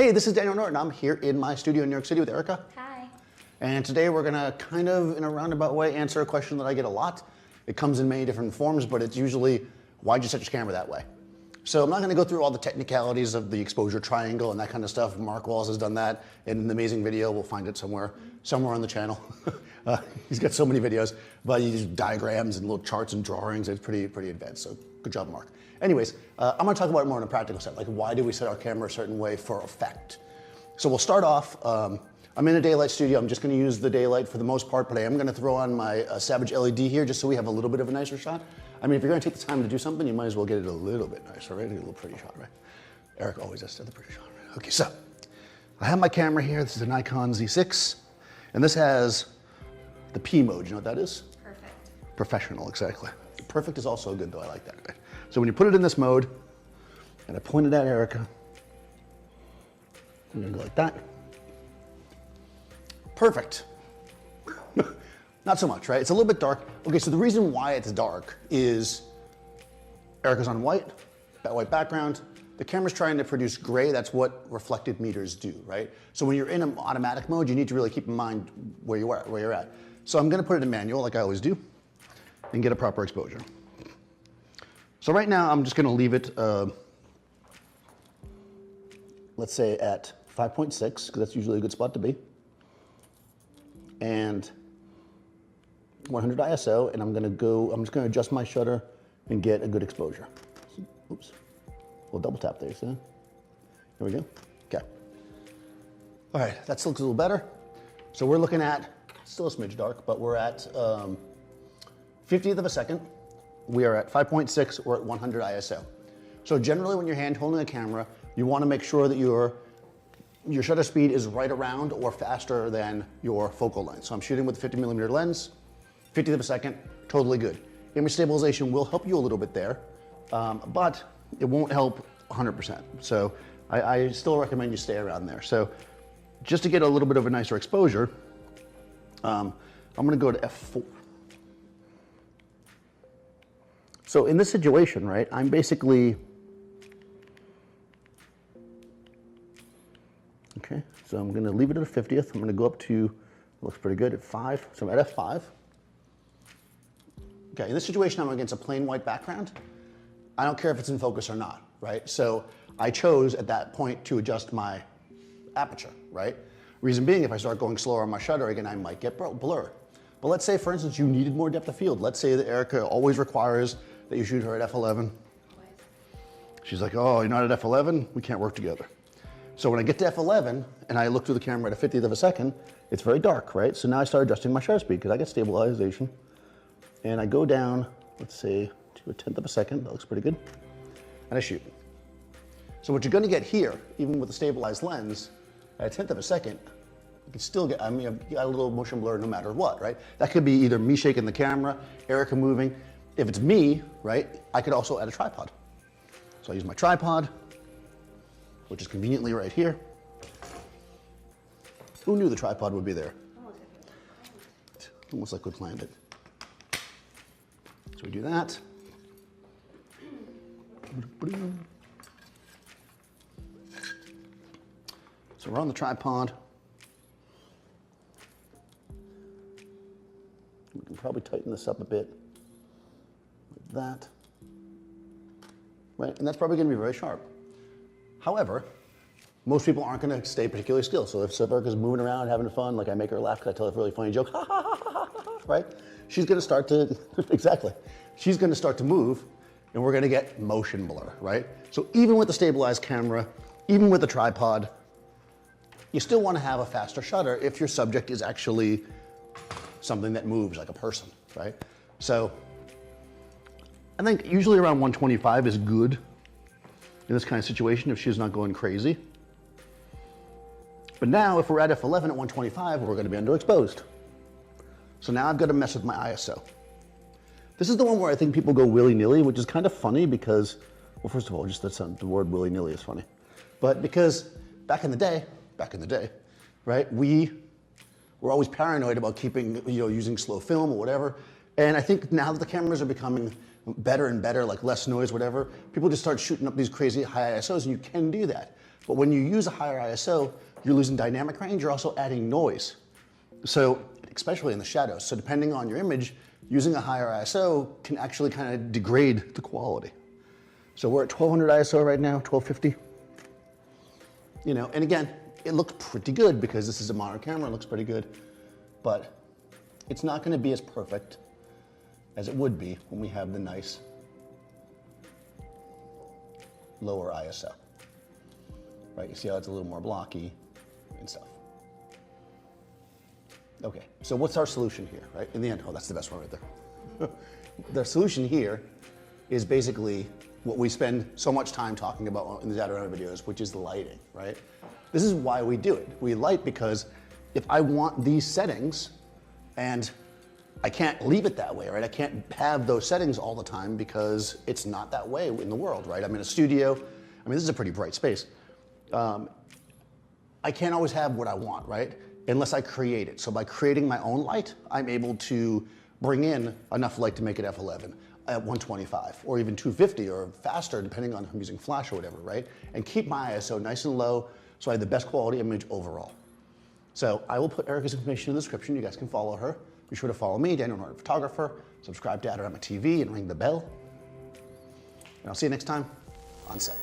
Hey, this is Daniel Norton. I'm here in my studio in New York City with Erica. Hi. And today we're gonna kind of, in a roundabout way, answer a question that I get a lot. It comes in many different forms, but it's usually, why'd you set your camera that way? So I'm not gonna go through all the technicalities of the exposure triangle and that kind of stuff. Mark Wallace has done that in an amazing video. We'll find it somewhere on the channel. He's got so many videos, but he uses diagrams and little charts and drawings. It's pretty advanced, so good job, Mark. Anyways, I'm gonna talk about it more on a practical set, like why do we set our camera a certain way for effect? So we'll start off, I'm in a daylight studio. I'm just gonna use the daylight for the most part, but I am gonna throw on my Savage LED here just so we have a little bit of a nicer shot. I mean, if you're gonna take the time to do something, you might as well get it a little bit nicer, right? Get a little pretty shot, right? Eric always has to have the pretty shot, right? Okay, so I have my camera here. This is a Nikon Z6, and this has the P mode. You know what that is? Perfect. Professional, exactly. Perfect is also good though, I like that, right? So when you put it in this mode, and I point it at Erica, I'm gonna go like that. Perfect. Not so much, right? It's a little bit dark. Okay, so the reason why it's dark is Erica's on white, that white background. The camera's trying to produce gray. That's what reflected meters do, right? So when you're in an automatic mode, you need to really keep in mind where you're at. So I'm gonna put it in manual, like I always do, and get a proper exposure. So right now, I'm just gonna leave it, let's say at 5.6, because that's usually a good spot to be. And 100 ISO, and I'm just gonna adjust my shutter and get a good exposure. Oops, we'll double tap there, see? Here we go, okay. All right, that looks a little better. So we're looking at, still a smidge dark, but we're at 50th of a second. We are at 5.6 or at 100 ISO. So generally when you're hand holding a camera, you wanna make sure that your shutter speed is right around or faster than your focal length. So I'm shooting with a 50mm lens, 50th of a second, totally good. Image stabilization will help you a little bit there, but it won't help 100%. So I still recommend you stay around there. So just to get a little bit of a nicer exposure, I'm gonna go to f4. So in this situation, right, I'm basically, okay, so I'm gonna leave it at a 50th. I'm gonna go up to, looks pretty good, at 5. So I'm at f5. Okay, in this situation, I'm against a plain white background. I don't care if it's in focus or not, right? So I chose at that point to adjust my aperture, right? Reason being, if I start going slower on my shutter again, I might get blur. But let's say, for instance, you needed more depth of field. Let's say that Erica always requires that you shoot her at f11. She's like, oh, you're not at f11? We can't work together. So when I get to f11 and I look through the camera at a 50th of a second, it's very dark, right? So now I start adjusting my shutter speed because I get stabilization. And I go down, let's say, to a 10th of a second. That looks pretty good. And I shoot. So what you're gonna get here, even with a stabilized lens, at a 10th of a second, you can still get, I mean, you got a little motion blur no matter what, right? That could be either me shaking the camera, Erica moving. If it's me, right, I could also add a tripod. So I use my tripod, which is conveniently right here. Who knew the tripod would be there? Almost like we planned it. So we do that. So we're on the tripod. We can probably tighten this up a bit. Like that. Right, and that's probably gonna be very sharp. However, most people aren't gonna stay particularly still. So if Erica's moving around, having fun, like I make her laugh because I tell her a really funny joke, ha ha ha ha ha, right? She's gonna start to, exactly. She's gonna start to move and we're gonna get motion blur, right? So even with the stabilized camera, even with the tripod, you still wanna have a faster shutter if your subject is actually something that moves like a person, right? So I think usually around 125 is good in this kind of situation if she's not going crazy. But now if we're at f11 at 125, we're gonna be underexposed. So now I've got to mess with my ISO. This is the one where I think people go willy-nilly, which is kind of funny because, well, first of all, just the word willy-nilly is funny. But because back in the day, right, we were always paranoid about keeping, using slow film or whatever. And I think now that the cameras are becoming better and better, like less noise, whatever, people just start shooting up these crazy high ISOs, and you can do that. But when you use a higher ISO, you're losing dynamic range, you're also adding noise. So, especially in the shadows. So depending on your image, using a higher ISO can actually kind of degrade the quality. So we're at 1200 ISO right now, 1250. You know, and again, it looks pretty good because this is a modern camera, it looks pretty good, but it's not gonna be as perfect as it would be when we have the nice lower ISO. Right, you see how it's a little more blocky and stuff. Okay, so what's our solution here, right? In the end, oh, that's the best one right there. The solution here is basically what we spend so much time talking about in these Adorama videos, which is lighting, right? This is why we do it. We light because if I want these settings and I can't leave it that way, right? I can't have those settings all the time because it's not that way in the world, right? I'm in a studio. I mean, this is a pretty bright space. I can't always have what I want, right? Unless I create it. So by creating my own light, I'm able to bring in enough light to make it f11 at 125 or even 250 or faster, depending on if I'm using flash or whatever, right? And keep my ISO nice and low so I have the best quality image overall. So I will put Erica's information in the description. You guys can follow her. Be sure to follow me, Daniel Norton Photographer. Subscribe to Adorama TV and ring the bell. And I'll see you next time on set.